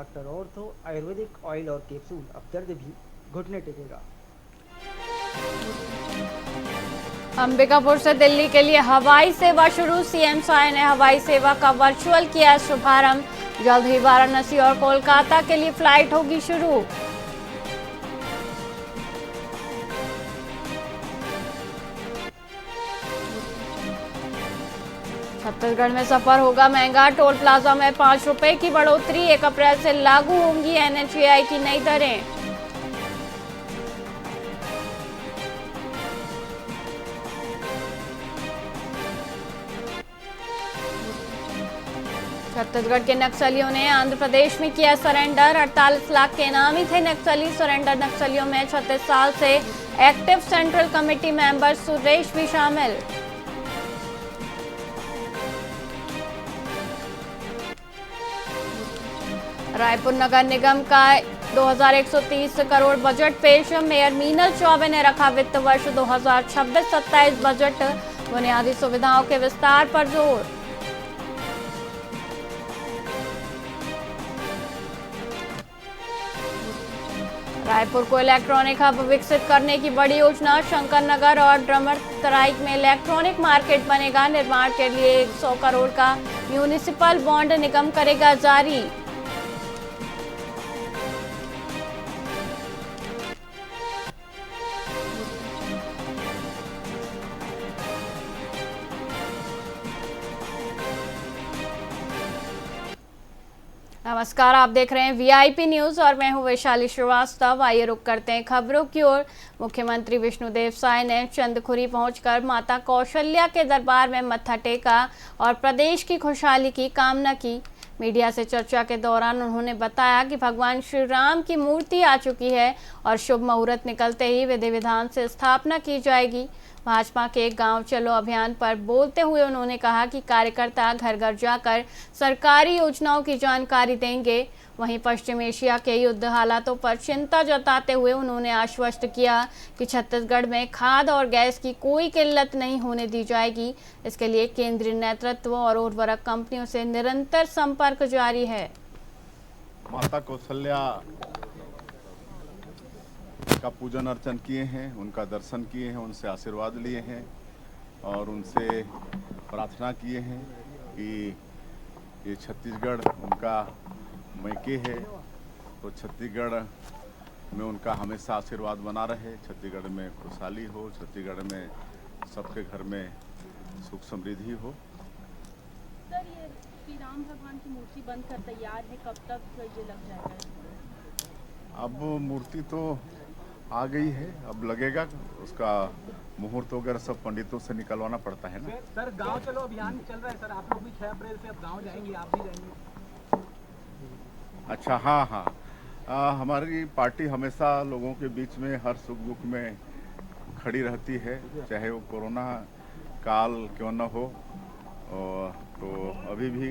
Doctor ortho Ayurvedic oil और capsule. अब दर्द भी घुटने टेकेगा। अंबिकापुर से दिल्ली के लिए हवाई सेवा शुरू। सीएम साय ने हवाई सेवा का वर्चुअल किया शुभारंभ। जल्द ही वाराणसी और कोलकाता के लिए फ्लाइट होगी शुरू। छत्तीसगढ़ में सफर होगा महंगा। टोल प्लाजा में 5 रुपए की बढ़ोतरी। 1 अप्रैल से लागू होंगी एनएचएआई की नई दरें। छत्तीसगढ़ के नक्सलियों ने आंध्र प्रदेश में किया सरेंडर। 48 लाख के इनामी थे नक्सली। सरेंडर नक्सलियों में 36 साल से active central committee member Suresh भी शामिल। रायपुर नगर निगम का 2130 करोड़ बजट पेश। मेयर मीनल चौबे ने रखा वित्त वर्ष 2026-27 बजट। बुनियादी सुविधाओं के विस्तार पर जोर। रायपुर को इलेक्ट्रॉनिक हब विकसित करने की बड़ी योजना। शंकर नगर और ड्रमर तराई में इलेक्ट्रॉनिक मार्केट बनेगा। निर्माण के लिए 100 करोड़ का म्यूनिसिपल बॉन्ड निगम करेगा जारी। नमस्कार, आप देख रहे हैं वीआईपी न्यूज और मैं हूं वैशाली श्रीवास्तव। आइए रुक करते हैं खबरों की ओर। मुख्यमंत्री विष्णुदेव साय ने चंदखुरी पहुंचकर माता कौशल्या के दरबार में मत्था टेका और प्रदेश की खुशहाली की कामना की। मीडिया से चर्चा के दौरान उन्होंने बताया कि भगवान श्री राम की मूर्ति आ चुकी है और शुभ मुहूर्त निकलते ही विधि विधान से स्थापना की जाएगी। भाजपा के गांव चलो अभियान पर बोलते हुए उन्होंने कहा कि कार्यकर्ता घर घर जाकर सरकारी योजनाओं की जानकारी देंगे। वहीं पश्चिम एशिया के युद्ध हालातों पर चिंता जताते हुए उन्होंने आश्वस्त किया कि छत्तीसगढ़ में खाद और गैस की कोई किल्लत नहीं होने दी जाएगी। इसके लिए केंद्रीय नेतृत्व और उर्वरक कंपनियों से निरंतर संपर्क जारी है। माता कौशल्या का पूजन अर्चन किए हैं, उनका दर्शन किए हैं, उनसे आशीर्वाद लिए हैं और उनसे प्रार्थना किए हैं कि ये छत्तीसगढ़ उनका मैके है, तो छत्तीसगढ़ में उनका हमेशा आशीर्वाद बना रहे। छत्तीसगढ़ में खुशहाली हो, छत्तीसगढ़ में सबके घर में सुख समृद्धि हो। सर, ये श्री राम भगवान की मूर्ति बनकर तैयार है, कब तक ये लग जाएगा? अब मूर्ति तो आ गई है, अब लगेगा उसका मुहूर्त वगैरह सब पंडितों से निकलवाना पड़ता है ना। सर, गांव चलो अभियान चल रहा है सर, आप लोग भी 6 अप्रैल से अब गांव जाएंगे, आप भी जाएंगे? अच्छा, हाँ, हमारी पार्टी हमेशा लोगों के बीच में हर सुख दुख में खड़ी रहती है, चाहे वो कोरोना काल क्यों न हो। और तो अभी भी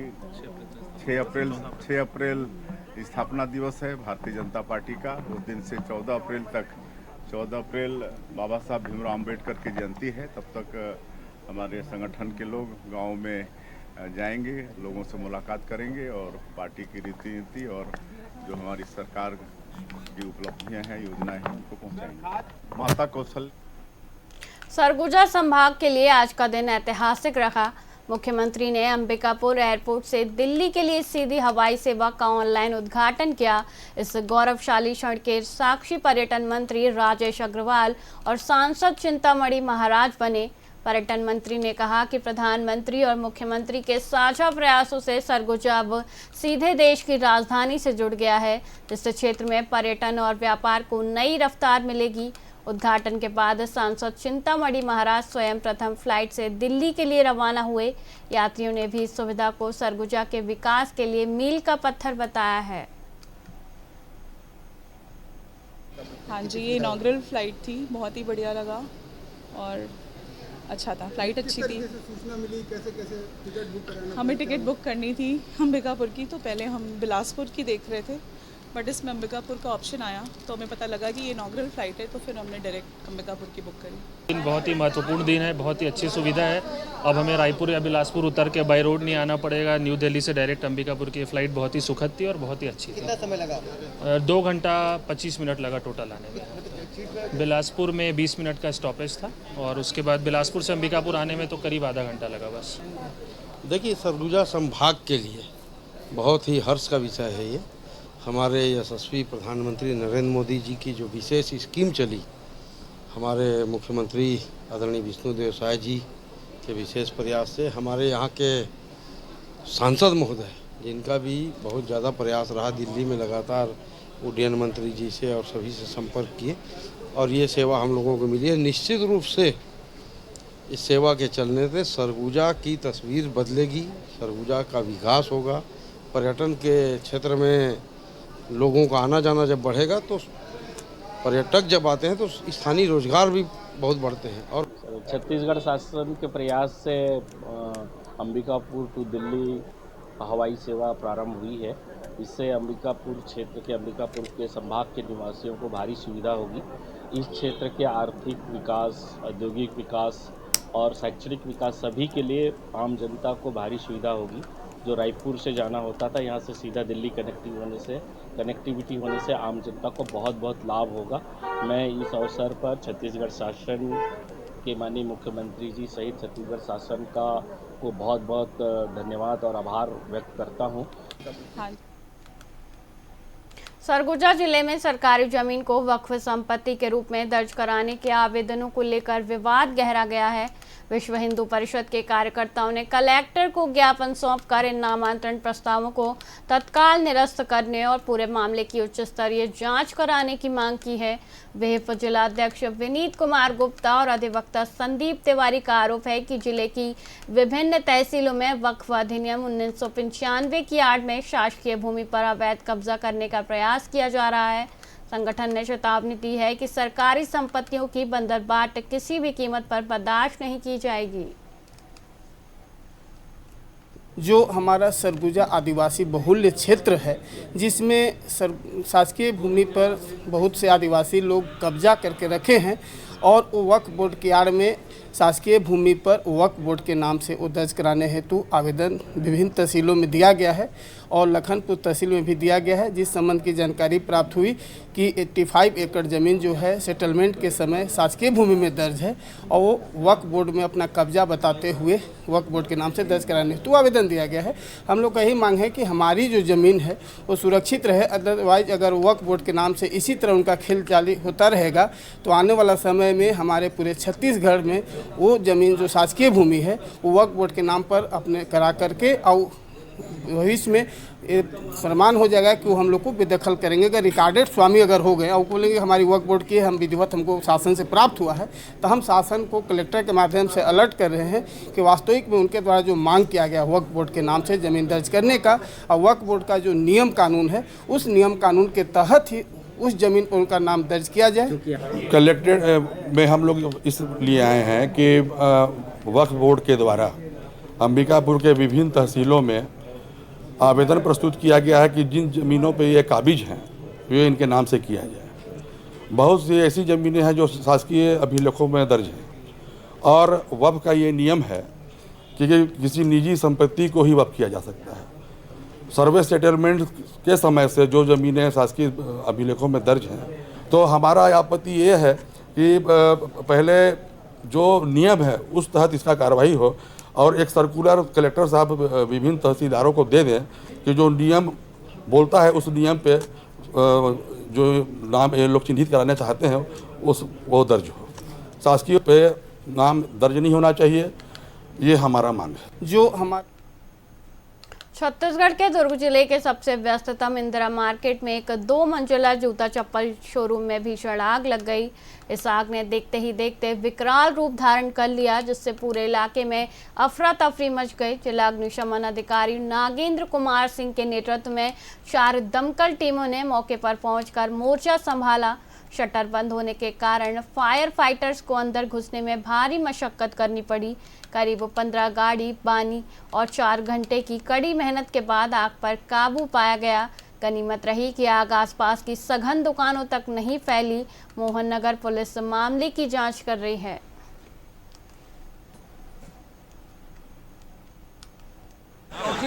6 अप्रैल स्थापना दिवस है भारतीय जनता पार्टी का। उस दिन से 14 अप्रैल तक, 14 अप्रैल बाबा साहब भीमराव अम्बेडकर की जयंती है, तब तक हमारे संगठन के लोग गांव में जाएंगे, लोगों से मुलाकात करेंगे और पार्टी की रीति नीति और जो हमारी सरकार की उपलब्धियां हैं, योजनाएं हैं, उनको पहुंचाएंगे। माता कौशल्या। सरगुजा संभाग के लिए आज का दिन ऐतिहासिक रहा। मुख्यमंत्री ने अंबिकापुर एयरपोर्ट से दिल्ली के लिए सीधी हवाई सेवा का ऑनलाइन उद्घाटन किया। इस गौरवशाली क्षण के साक्षी पर्यटन मंत्री राजेश अग्रवाल और सांसद चिंतामणि महाराज बने। पर्यटन मंत्री ने कहा कि प्रधानमंत्री और मुख्यमंत्री के साझा प्रयासों से सरगुजा अब सीधे देश की राजधानी से जुड़ गया है, जिससे क्षेत्र में पर्यटन और व्यापार को नई रफ्तार मिलेगी। उद्घाटन के बाद सांसद चिंतामणि महाराज स्वयं प्रथम फ्लाइट से दिल्ली के लिए रवाना हुए। यात्रियों ने भी इस सुविधा को सरगुजा के विकास के लिए मील का पत्थर बताया है। हाँ जी, ये इनॉग्रल फ्लाइट थी, बहुत ही बढ़िया लगा और अच्छा था, फ्लाइट अच्छी थी। सूचना मिली कैसे टिकट बुक कराना? हमें टिकट बुक करनी थी अंबिकापुर की, तो पहले हम बिलासपुर की देख रहे थे, बट इसमें अंबिकापुर का ऑप्शन आया तो हमें पता लगा कि ये इनॉग्रल फ़्लाइट है, तो फिर हमने डायरेक्ट अंबिकापुर की बुक करी। दिन बहुत ही महत्वपूर्ण दिन है, बहुत ही अच्छी सुविधा है। अब हमें रायपुर या बिलासपुर उतर के बाई रोड नहीं आना पड़ेगा। न्यू दिल्ली से डायरेक्ट अंबिकापुर की फ़्लाइट बहुत ही सुखद थी और बहुत ही अच्छी थी। कितना समय लगा? 2 घंटा 25 मिनट लगा टोटल आने में। बिलासपुर में 20 मिनट का स्टॉपेज था और उसके बाद बिलासपुर से अंबिकापुर आने में तो करीब आधा घंटा लगा बस। देखिए, सरगुजा संभाग के लिए बहुत ही हर्ष का विषय है ये। हमारे यशस्वी प्रधानमंत्री नरेंद्र मोदी जी की जो विशेष स्कीम चली, हमारे मुख्यमंत्री आदरणीय विष्णुदेव साय जी के विशेष प्रयास से, हमारे यहाँ के सांसद महोदय जिनका भी बहुत ज़्यादा प्रयास रहा, दिल्ली में लगातार उड्डयन मंत्री जी से और सभी से संपर्क किए और ये सेवा हम लोगों को मिली है। निश्चित रूप से इस सेवा के चलने से सरगुजा की तस्वीर बदलेगी, सरगुजा का विकास होगा, पर्यटन के क्षेत्र में लोगों का आना जाना जब बढ़ेगा तो पर्यटक जब आते हैं तो स्थानीय रोजगार भी बहुत बढ़ते हैं। और छत्तीसगढ़ शासन के प्रयास से अंबिकापुर टू दिल्ली हवाई सेवा प्रारंभ हुई है। इससे अंबिकापुर क्षेत्र के, अंबिकापुर के संभाग के निवासियों को भारी सुविधा होगी। इस क्षेत्र के आर्थिक विकास, औद्योगिक विकास और शैक्षणिक विकास सभी के लिए आम जनता को भारी सुविधा होगी। जो रायपुर से जाना होता था, यहाँ से सीधा दिल्ली कनेक्टिविटी होने से आम जनता को बहुत बहुत लाभ होगा। मैं इस अवसर पर छत्तीसगढ़ शासन के माननीय मुख्यमंत्री जी सहित छत्तीसगढ़ शासन को बहुत बहुत धन्यवाद और आभार व्यक्त करता हूँ। हाँ, सरगुजा जिले में सरकारी जमीन को वक्फ संपत्ति के रूप में दर्ज कराने के आवेदनों को लेकर विवाद गहरा गया है। विश्व हिंदू परिषद के कार्यकर्ताओं ने कलेक्टर को ज्ञापन सौंपकर इन नामांतरण प्रस्तावों को तत्काल निरस्त करने और पूरे मामले की उच्च स्तरीय जांच कराने की मांग की है। विहिप जिलाध्यक्ष विनीत कुमार गुप्ता और अधिवक्ता संदीप तिवारी का आरोप है कि जिले की विभिन्न तहसीलों में वक्फ अधिनियम 1995 की आड़ में शासकीय भूमि पर अवैध कब्जा करने का प्रयास किया जा रहा है। संगठन ने चेतावनी दी है कि सरकारी संपत्तियों की बंदरबाट किसी भी कीमत पर बर्दाश्त नहीं की जाएगी। जो हमारा सरगुजा आदिवासी बहुल्य क्षेत्र है, जिसमें शासकीय भूमि पर बहुत से आदिवासी लोग कब्जा करके रखे हैं और वक्फ बोर्ड की आड़ में शासकीय भूमि पर वक्फ बोर्ड के नाम से वो दर्ज कराने हेतु आवेदन विभिन्न तहसीलों में दिया गया है और लखनपुर तहसील में भी दिया गया है। जिस संबंध की जानकारी प्राप्त हुई कि 85 एकड़ ज़मीन जो है सेटलमेंट के समय शासकीय भूमि में दर्ज है और वो वक्फ बोर्ड में अपना कब्जा बताते हुए वक्फ बोर्ड के नाम से दर्ज कराने हेतु आवेदन दिया गया है। हम लोग का यही मांग है कि हमारी जो ज़मीन है वो सुरक्षित रहे। अदरवाइज अगर वक्फ बोर्ड के नाम से इसी तरह उनका खेल चाली होता रहेगा तो आने वाला समय में हमारे पूरे छत्तीसगढ़ में वो ज़मीन जो शासकीय भूमि है वो वक्फ बोर्ड के नाम पर अपने करा करके और भविष्य में प्रमाण हो जाएगा कि वो हम लोग को बेदखल करेंगे। अगर रिकॉर्डेड स्वामी अगर हो गए और बोलेंगे हमारी वक्फ बोर्ड की हम विधिवत हमको शासन से प्राप्त हुआ है, तो हम शासन को कलेक्टर के माध्यम से अलर्ट कर रहे हैं कि वास्तविक में उनके द्वारा जो मांग किया गया वक्फ बोर्ड के नाम से ज़मीन दर्ज करने का और वक्फ बोर्ड का जो नियम कानून है उस नियम कानून के तहत ही उस ज़मीन पर उनका नाम दर्ज किया जाए। कलेक्टेड में हम लोग इसलिए आए हैं कि वक्फ बोर्ड के द्वारा अंबिकापुर के विभिन्न तहसीलों में आवेदन प्रस्तुत किया गया है कि जिन ज़मीनों पे ये काबिज हैं वे इनके नाम से किया जाए। बहुत सी ऐसी ज़मीनें हैं जो शासकीय अभिलेखों में दर्ज हैं और वक्फ का ये नियम है कि किसी निजी संपत्ति को ही वक्फ किया जा सकता है। सर्वे सेटलमेंट के समय से जो ज़मीनें शासकीय अभिलेखों में दर्ज हैं, तो हमारा आपत्ति ये है कि पहले जो नियम है उस तहत इसका कार्रवाई हो और एक सर्कुलर कलेक्टर साहब विभिन्न तहसीलदारों को दे दें कि जो नियम बोलता है उस नियम पे जो नाम ये लोग चिन्हित कराना चाहते हैं वो दर्ज हो। शासकीय पे नाम दर्ज नहीं होना चाहिए, ये हमारा मांग है। जो हमारा छत्तीसगढ़ के दुर्ग जिले के सबसे व्यस्ततम इंदिरा मार्केट में एक 2 मंजिला जूता चप्पल शोरूम में भीषण आग लग गई। इस आग ने देखते ही देखते विकराल रूप धारण कर लिया, जिससे पूरे इलाके में अफरा तफरी मच गई। जिला अग्निशमन अधिकारी नागेंद्र कुमार सिंह के नेतृत्व में 4 दमकल टीमों ने मौके पर पहुंचकर मोर्चा संभाला। शटर बंद होने के कारण फायर फाइटर्स को अंदर घुसने में भारी मशक्कत करनी पड़ी। करीब 15 गाड़ी, बानी और 4 घंटे की कड़ी मेहनत के बाद आग पर काबू पाया गया। गनीमत रही कि आग आसपास की सघन दुकानों तक नहीं फैली। मोहन नगर पुलिस मामले की जांच कर रही है।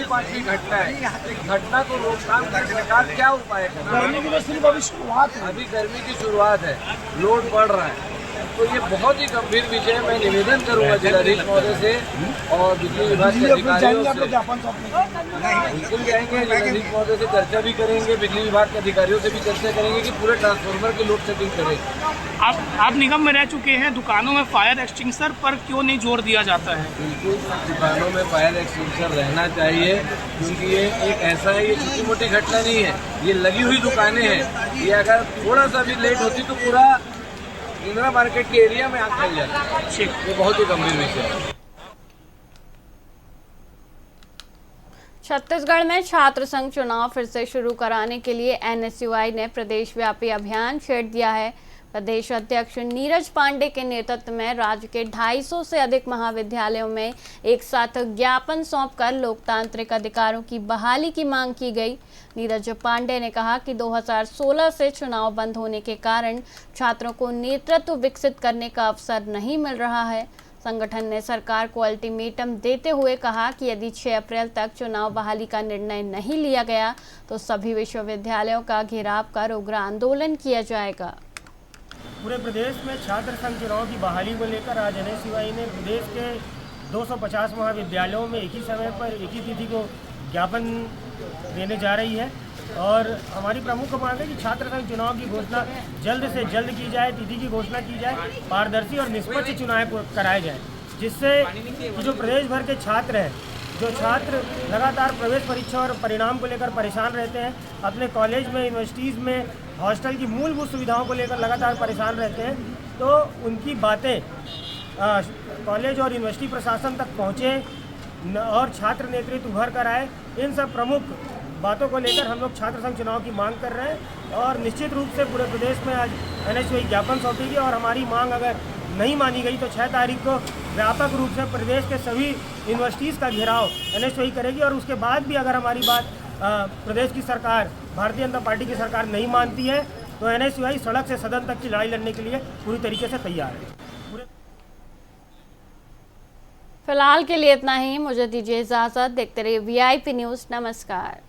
पांचवी घटना है, घटना को रोकथाम करने का क्या उपाय करना? गर्मी की तो सिर्फ अभी शुरुआत है, अभी गर्मी की शुरुआत है, लोड बढ़ रहा है, तो ये बहुत ही गंभीर विषय है। मैं निवेदन करूंगा जिलाधीश महोदय से और बिजली विभाग के अधिकारियों से। बिल्कुल जाएंगे, जिलाधीश महोदय से चर्चा भी करेंगे, बिजली विभाग के अधिकारियों से भी चर्चा करेंगे कि पूरे ट्रांसफार्मर की लोड सेटिंग करें। आप निगम में रह चुके हैं, दुकानों में फायर एक्सटिंग्विशर पर क्यों नहीं जोर दिया जाता है? बिल्कुल दुकानों में फायर एक्सटिंग्विशर रहना चाहिए, क्योंकि ये एक ऐसा है, ये छोटी मोटी घटना नहीं है, ये लगी हुई दुकानें हैं। ये अगर थोड़ा सा भी लेट होती तो पूरा इंदिरा मार्केट के एरिया में आग फैल जाती। ये बहुत ही गंभीर विषय है। छत्तीसगढ़ में छात्र संघ चुनाव फिर से शुरू कराने के लिए एनएसयूआई ने प्रदेश व्यापी अभियान छेड़ दिया है। प्रदेश अध्यक्ष नीरज पांडे के नेतृत्व में राज्य के 250 से अधिक महाविद्यालयों में एक साथ ज्ञापन सौंपकर लोकतांत्रिक अधिकारों की बहाली की मांग की गई। नीरज पांडे ने कहा कि 2016 से चुनाव बंद होने के कारण छात्रों को नेतृत्व विकसित करने का अवसर नहीं मिल रहा है। संगठन ने सरकार को अल्टीमेटम देते हुए कहा कि यदि 6 अप्रैल तक चुनाव बहाली का निर्णय नहीं लिया गया तो सभी विश्वविद्यालयों का घेराव कर उग्र आंदोलन किया जाएगा। पूरे प्रदेश में छात्र संघ चुनाव की बहाली को लेकर आज एनएसयूआई ने प्रदेश के 250 महाविद्यालयों में एक ही समय पर एक ही तिथि को ज्ञापन देने जा रही है और हमारी प्रमुख मांग है कि छात्र संघ चुनाव की घोषणा जल्द से जल्द की जाए, तिथि की घोषणा की जाए, पारदर्शी और निष्पक्ष चुनाव कराए जाए, जिससे जो प्रदेश भर के छात्र हैं, जो छात्र लगातार प्रवेश परीक्षा और परिणाम को लेकर परेशान रहते हैं, अपने कॉलेज में, यूनिवर्सिटीज़ में हॉस्टल की मूलभूत सुविधाओं को लेकर लगातार परेशान रहते हैं, तो उनकी बातें कॉलेज और यूनिवर्सिटी प्रशासन तक पहुँचे और छात्र नेतृत्व उभर कर आए। इन सब प्रमुख बातों को लेकर हम लोग छात्र संघ चुनाव की मांग कर रहे हैं और निश्चित रूप से पूरे प्रदेश में आज एनएसयूआई ज्ञापन सौंपेगी और हमारी मांग अगर नहीं मानी गई तो 6 तारीख को व्यापक रूप से प्रदेश के सभी यूनिवर्सिटीज़ का घेराव एनएसयूआई करेगी और उसके बाद भी अगर हमारी बात प्रदेश की सरकार, भारतीय जनता पार्टी की सरकार नहीं मानती है तो एनएसयूआई सड़क से सदन तक की लड़ाई लड़ने के लिए पूरी तरीके से तैयार है। फिलहाल के लिए इतना ही, मुझे दीजिए इजाज़त। देखते रहिए वीआईपी न्यूज़। नमस्कार।